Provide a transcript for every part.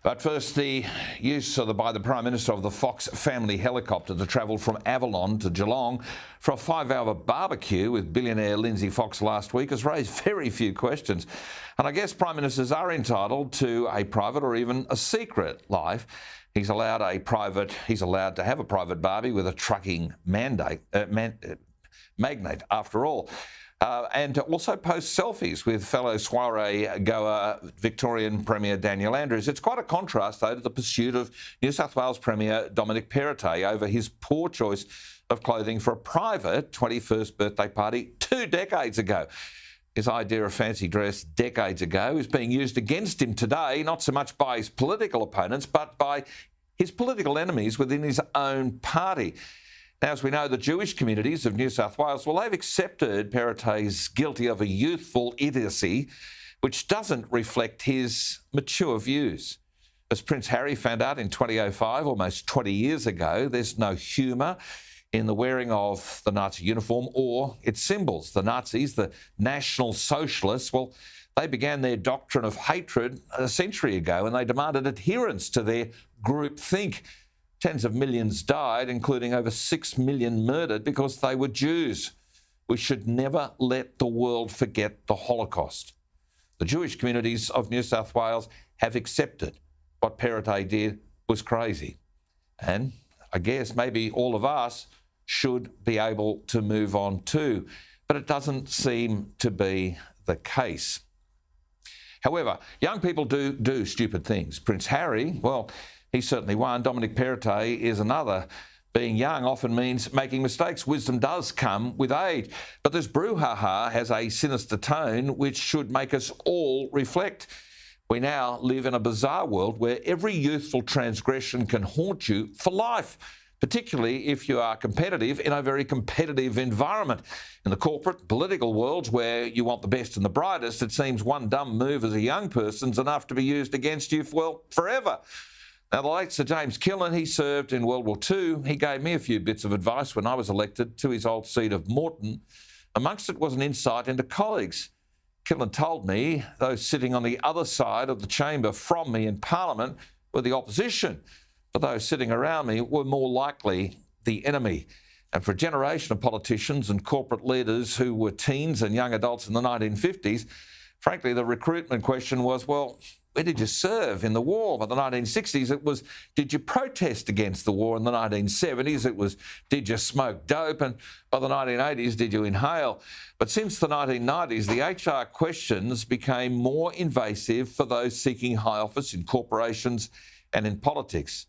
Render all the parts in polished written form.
But first, the use by the Prime Minister of the Fox family helicopter to travel from Avalon to Geelong for a 5-hour barbecue with billionaire Lindsay Fox last week has raised very few questions. And I guess Prime Ministers are entitled to a private or even a secret life. He's allowed to have a private barbie with a trucking magnate, after all. And to also post selfies with fellow soiree goer Victorian Premier Daniel Andrews. It's quite a contrast, though, to the pursuit of New South Wales Premier Dominic Perrottet over his poor choice of clothing for a private 21st birthday party 2 decades ago. His idea of fancy dress decades ago is being used against him today, not so much by his political opponents, but by his political enemies within his own party. Now, as we know, the Jewish communities of New South Wales, well, they've accepted Perrottet's guilty of a youthful idiocy, which doesn't reflect his mature views. As Prince Harry found out in 2005, almost 20 years ago, there's no humour in the wearing of the Nazi uniform or its symbols. The Nazis, the National Socialists, well, they began their doctrine of hatred a century ago, and they demanded adherence to their groupthink. Tens of millions died, including over 6 million murdered because they were Jews. We should never let the world forget the Holocaust. The Jewish communities of New South Wales have accepted what Perrottet did was crazy. And I guess maybe all of us should be able to move on too. But it doesn't seem to be the case. However, young people do stupid things. Prince Harry, well, he's certainly one. Dominic Perrottet is another. Being young often means making mistakes. Wisdom does come with age. But this brouhaha has a sinister tone which should make us all reflect. We now live in a bizarre world where every youthful transgression can haunt you for life, particularly if you are competitive in a very competitive environment. In the corporate, political worlds where you want the best and the brightest, it seems one dumb move as a young person's enough to be used against you, well, forever. Now, the late Sir James Killen, he served in World War II. He gave me a few bits of advice when I was elected to his old seat of Moreton. Amongst it was an insight into colleagues. Killen told me those sitting on the other side of the chamber from me in Parliament were the opposition, but those sitting around me were more likely the enemy. And for a generation of politicians and corporate leaders who were teens and young adults in the 1950s, frankly, the recruitment question was, well, where did you serve in the war? By the 1960s, it was, did you protest against the war? In the 1970s, it was, did you smoke dope? And by the 1980s, did you inhale? But since the 1990s, the HR questions became more invasive for those seeking high office in corporations and in politics.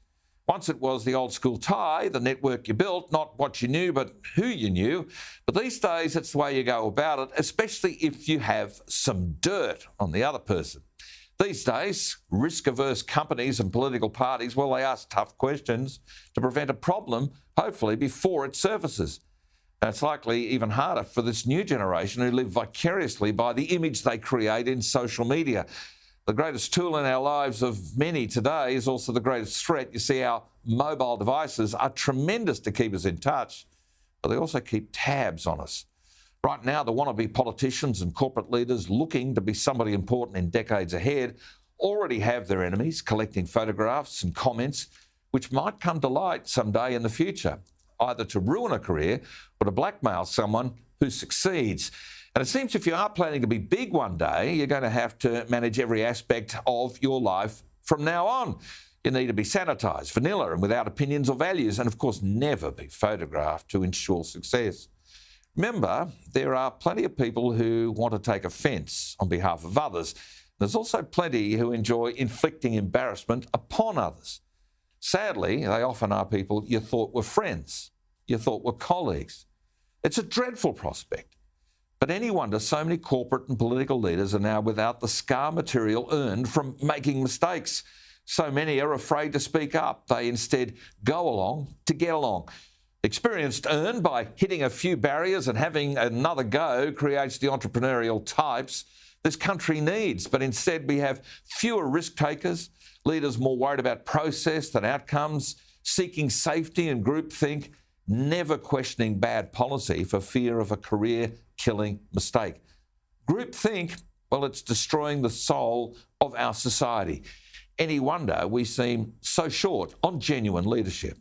Once it was the old school tie, the network you built, not what you knew, but who you knew. But these days, it's the way you go about it, especially if you have some dirt on the other person. These days, risk-averse companies and political parties, well, they ask tough questions to prevent a problem, hopefully, before it surfaces. And it's likely even harder for this new generation who live vicariously by the image they create in social media. The greatest tool in our lives of many today is also the greatest threat. You see, our mobile devices are tremendous to keep us in touch, but they also keep tabs on us. Right now, the wannabe politicians and corporate leaders looking to be somebody important in decades ahead already have their enemies collecting photographs and comments which might come to light someday in the future, either to ruin a career or to blackmail someone who succeeds. And it seems if you are planning to be big one day, you're going to have to manage every aspect of your life from now on. You need to be sanitised, vanilla and without opinions or values, and of course never be photographed to ensure success. Remember, there are plenty of people who want to take offence on behalf of others. There's also plenty who enjoy inflicting embarrassment upon others. Sadly, they often are people you thought were friends, you thought were colleagues. It's a dreadful prospect. But any wonder so many corporate and political leaders are now without the scar material earned from making mistakes. So many are afraid to speak up. They instead go along to get along. Experience earned by hitting a few barriers and having another go creates the entrepreneurial types this country needs. But instead we have fewer risk takers, leaders more worried about process than outcomes, seeking safety and groupthink, never questioning bad policy for fear of a career-killing mistake. Groupthink, well, it's destroying the soul of our society. Any wonder we seem so short on genuine leadership?